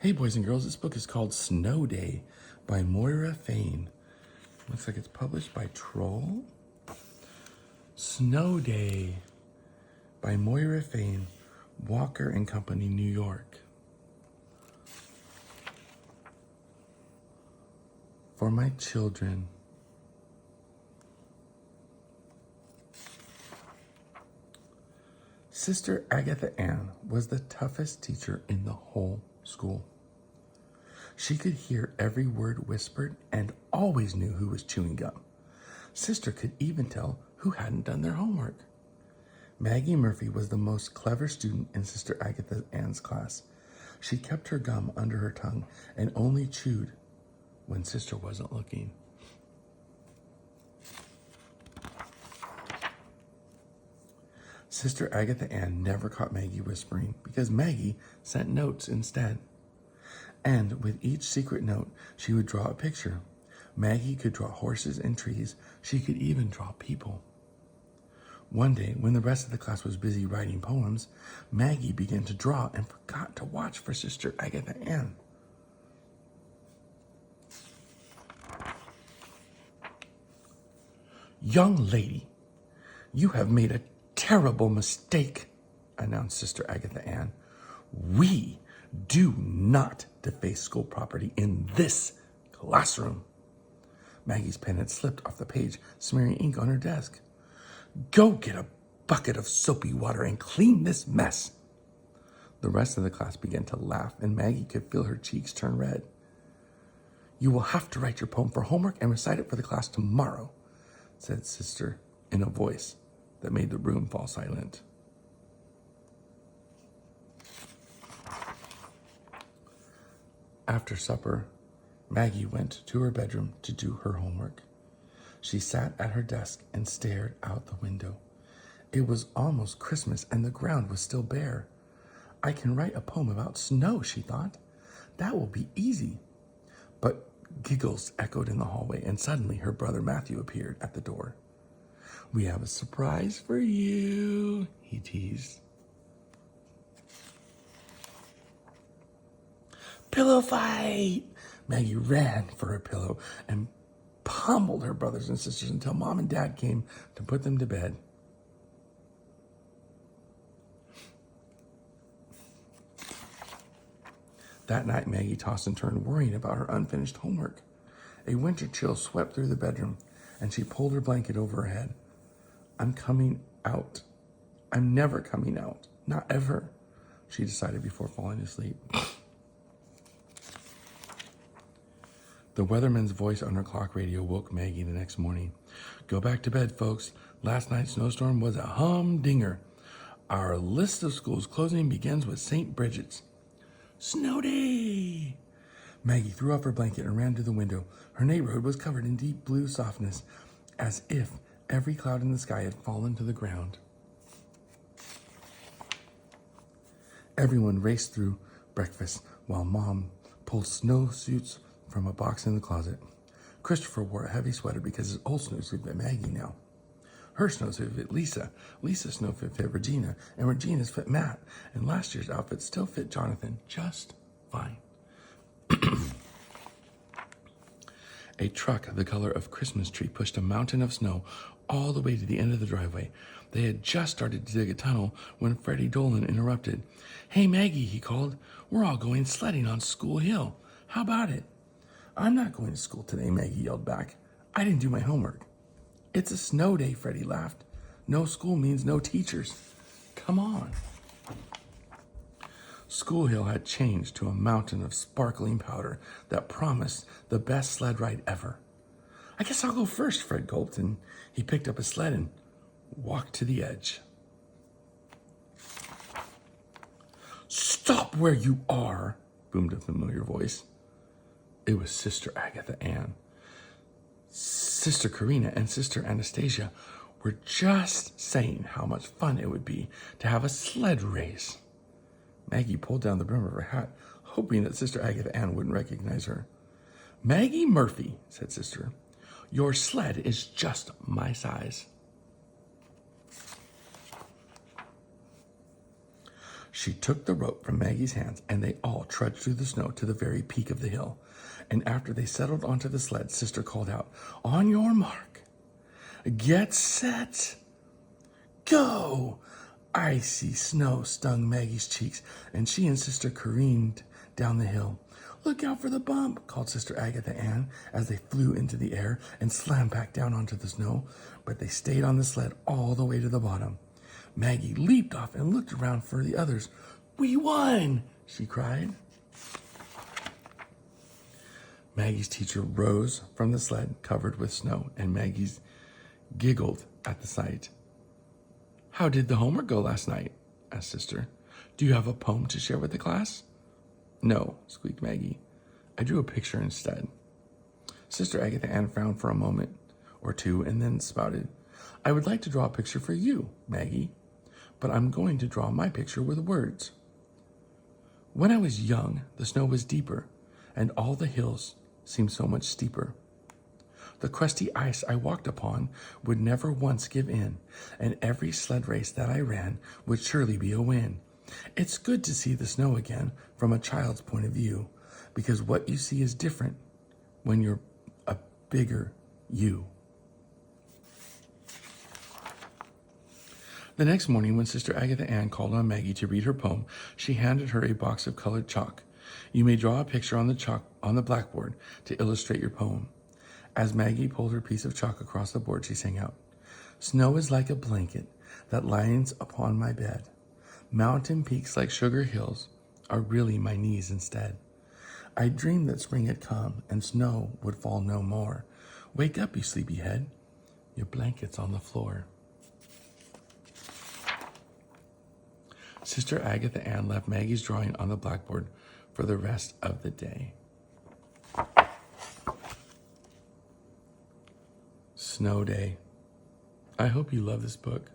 Hey, boys and girls, this book is called Snow Day by Moira Fain. Looks like it's published by Troll. Snow Day by Moira Fain, Walker and Company, New York. For my children. Sister Agatha Ann was the toughest teacher in the whole school. She could hear every word whispered and always knew who was chewing gum. Sister could even tell who hadn't done their homework. Maggie Murphy was the most clever student in Sister Agatha Ann's class. She kept her gum under her tongue and only chewed when Sister wasn't looking. Sister Agatha Ann never caught Maggie whispering because Maggie sent notes instead. And with each secret note, she would draw a picture. Maggie could draw horses and trees. She could even draw people. One day, when the rest of the class was busy writing poems, Maggie began to draw and forgot to watch for Sister Agatha Ann. "Young lady, you have made a terrible mistake," announced Sister Agatha Ann. "We do not deface school property in this classroom." Maggie's pen had slipped off the page, smearing ink on her desk. "Go get a bucket of soapy water and clean this mess." The rest of the class began to laugh, and Maggie could feel her cheeks turn red. "You will have to write your poem for homework and recite it for the class tomorrow," said Sister in a voice that made the room fall silent. After supper, Maggie went to her bedroom to do her homework. She sat at her desk and stared out the window. It was almost Christmas and the ground was still bare. "I can write a poem about snow," she thought. "That will be easy." But giggles echoed in the hallway, and suddenly her brother Matthew appeared at the door. "We have a surprise for you," he teased. "Pillow fight!" Maggie ran for her pillow and pummeled her brothers and sisters until Mom and Dad came to put them to bed. That night, Maggie tossed and turned, worrying about her unfinished homework. A winter chill swept through the bedroom, and she pulled her blanket over her head. "I'm coming out. I'm never coming out. Not ever," she decided before falling asleep. The weatherman's voice on her clock radio woke Maggie the next morning. "Go back to bed, folks. Last night's snowstorm was a humdinger. Our list of schools closing begins with St. Bridget's." "Snow day!" Maggie threw off her blanket and ran to the window. Her neighborhood was covered in deep blue softness, as if every cloud in the sky had fallen to the ground. Everyone raced through breakfast while Mom pulled snowsuits from a box in the closet. Christopher wore a heavy sweater because his old snowsuit fit Maggie now. Her snowsuit fit Lisa. Lisa's snowsuit fit Regina, and Regina's fit Matt. And last year's outfit still fit Jonathan just fine. A truck the color of Christmas tree pushed a mountain of snow all the way to the end of the driveway. They had just started to dig a tunnel when Freddie Dolan interrupted. "Hey, Maggie," he called. "We're all going sledding on School Hill. How about it?" "I'm not going to school today," Maggie yelled back. "I didn't do my homework." "It's a snow day," Freddie laughed. "No school means no teachers. Come on." School Hill had changed to a mountain of sparkling powder that promised the best sled ride ever. "I guess I'll go first," Fred gulped, and he picked up a sled and walked to the edge. "Stop where you are," boomed a familiar voice. It was Sister Agatha Ann. Sister Karina and Sister Anastasia were just saying how much fun it would be to have a sled race. Maggie pulled down the brim of her hat, hoping that Sister Agatha Ann wouldn't recognize her. "Maggie Murphy," said Sister, "your sled is just my size." She took the rope from Maggie's hands, and they all trudged through the snow to the very peak of the hill. And after they settled onto the sled, Sister called out, "On your mark, get set, go!" Icy snow stung Maggie's cheeks, and she and Sister careened down the hill. "Look out for the bump," called Sister Agatha Ann as they flew into the air and slammed back down onto the snow, but they stayed on the sled all the way to the bottom. Maggie leaped off and looked around for the others. "We won!" she cried. Maggie's teacher rose from the sled covered with snow, and Maggie giggled at the sight. "How did the homework go last night?" asked Sister. "Do you have a poem to share with the class?" "No," squeaked Maggie. "I drew a picture instead." Sister Agatha Ann frowned for a moment or two and then spouted, "I would like to draw a picture for you, Maggie, but I'm going to draw my picture with words. When I was young, the snow was deeper, and all the hills seemed so much steeper. The crusty ice I walked upon would never once give in, and every sled race that I ran would surely be a win. It's good to see the snow again from a child's point of view, because what you see is different when you're a bigger you." The next morning, when Sister Agatha Ann called on Maggie to read her poem, she handed her a box of colored chalk. "You may draw a picture on the chalk on the blackboard to illustrate your poem." As Maggie pulled her piece of chalk across the board, she sang out, "Snow is like a blanket that lies upon my bed. Mountain peaks like sugar hills are really my knees instead. I dreamed that spring had come and snow would fall no more. Wake up, you sleepyhead. Your blanket's on the floor." Sister Agatha Ann left Maggie's drawing on the blackboard for the rest of the day. Snow Day. I hope you love this book.